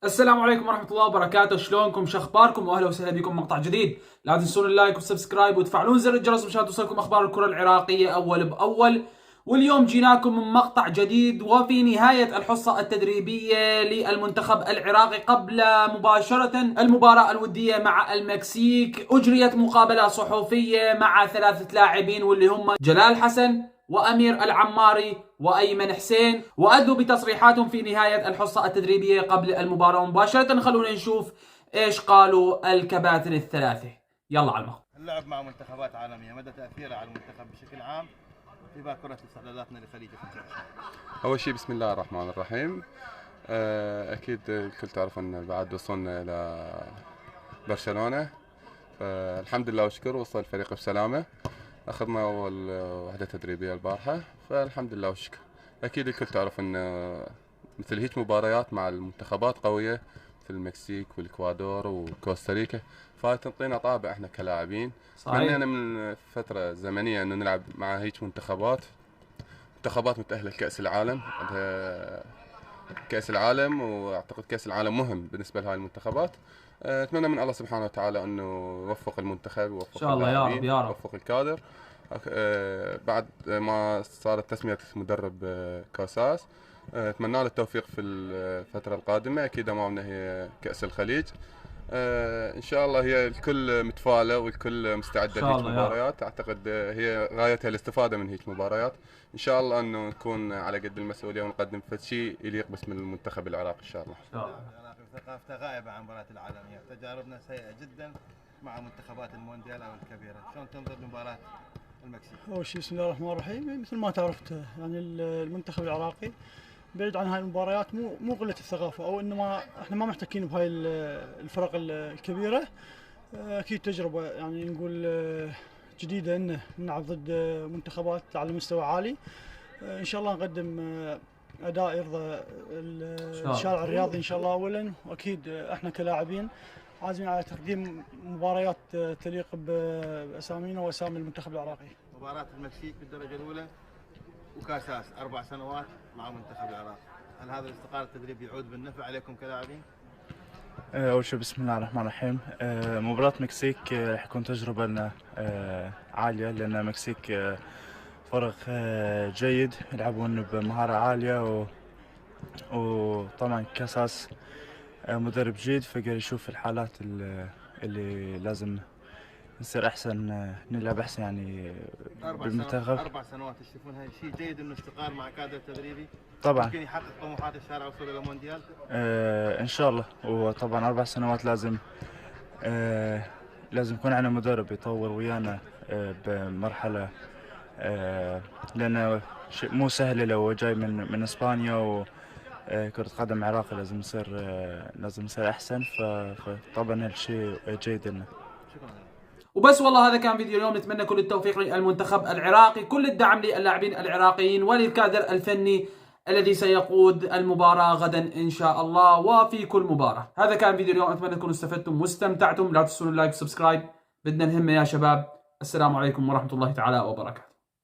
السلام عليكم ورحمة الله وبركاته، شلونكم؟ شخباركم؟ واهلا وسهلا بكم مقطع جديد. لا تنسون اللايك والسبسكرايب وتفعلون زر الجرس مشان توصلكم اخبار الكرة العراقية اول باول. واليوم جيناكم من مقطع جديد وفي نهاية الحصة التدريبية للمنتخب العراقي قبل مباشرة المباراة الودية مع المكسيك. اجريت مقابلة صحفية مع ثلاثة لاعبين واللي هم جلال حسن وأمير العماري وأيمن حسين، وأدلوا بتصريحاتهم في نهاية الحصة التدريبية قبل المباراة مباشرة. خلونا نشوف إيش قالوا الكباتن الثلاثة. يلا على المقطع. اللعب مع منتخبات عالمية مدى تأثيره على المنتخب بشكل عام في باكرة استعداداتنا لخليج افريقيا. أول شيء بسم الله الرحمن الرحيم. أكيد الكل تعرف أن بعد وصلنا إلى برشلونة، فالحمد لله والشكر وصل الفريق بسلامة. أخذنا أول وحدة تدريبية البارحة، فالحمد لله والشكر. أكيد الكل تعرف أن مثل هيك مباريات مع المنتخبات قوية مثل المكسيك والإكوادور وكوستاريكا، فتعطينا طابع احنا كلاعبين. تمنينا من فترة زمنية انه نلعب مع هيك منتخبات متأهلة لكأس العالم. كأس العالم، واعتقد كأس العالم مهم بالنسبة لهاي المنتخبات. اتمنى من الله سبحانه وتعالى انه يوفق المنتخب ويوفق اللاعبين ويوفق الكادر. بعد ما صارت تسمية مدرب كاساس، اتمنى له التوفيق في الفترة القادمة. اكيد امامنا هي كأس الخليج، ان شاء الله هي الكل متفائلة والكل مستعدة لهيك مباريات. اعتقد هي غايتها الاستفادة من هيك مباريات. ان شاء الله انه نكون على قد المسؤولية ونقدم شيء يليق باسم المنتخب العراقي ان شاء الله. ثقافته غائبة عن المباريات العالمية، تجاربنا سيئة جدا مع منتخبات المونديال او الكبيرة. شلون تنظر لمباراة المكسيك؟ اول شيء بسم الله الرحمن الرحيم. مثل ما تعرفت يعني المنتخب العراقي بعيد عن هاي المباريات، مو قله الثقافه او انما احنا ما محتكين بهاي الفرق الكبيره. اكيد تجربه يعني نقول جديده انه نلعب ضد منتخبات على مستوى عالي. ان شاء الله نقدم اداء يرضى الشارع الرياضي ان شاء الله اولا، واكيد احنا كلاعبين عازمين على تقديم مباريات تليق باسامينا واسامي المنتخب العراقي. مباراة المكسيك بالدرجة الأولى وكاساس 4 سنوات مع منتخب العراق، هل هذا الاستقرار التدريبي يعود بالنفع عليكم كلاعبين؟ أول شيء بسم الله الرحمن الرحيم. مباراة مكسيك راح يكون تجربة لنا عالية، لأن المكسيك فرق جيد يلعبون بمهارة عالية، وطبعا كاساس مدرب جيد فقدر يشوف الحالات اللي لازم نصير احسن، نلعب احسن يعني بالمنتخب. 4 سنوات تشوفونها شيء جيد انه استقرار مع كادر تدريبي؟ طبعا ممكن يحقق طموحات الشارع وصول الى المونديال؟ ان شاء الله. وطبعا 4 سنوات لازم يكون عندنا مدرب يطور ويانا بمرحله، لانه شيء مو سهل لو جاي من اسبانيا كرة قدم عراقي لازم يصير احسن. فطبعا هالشيء جيد لنا. شكرا. وبس والله هذا كان فيديو اليوم. نتمنى كل التوفيق للمنتخب العراقي، كل الدعم للاعبين العراقيين وللكادر الفني الذي سيقود المباراة غدا إن شاء الله وفي كل مباراة. هذا كان فيديو اليوم، أتمنى تكونوا استفدتم واستمتعتم. لا تنسون اللايك وسبسكرايب، بدنا نهمة يا شباب. السلام عليكم ورحمة الله تعالى وبركاته.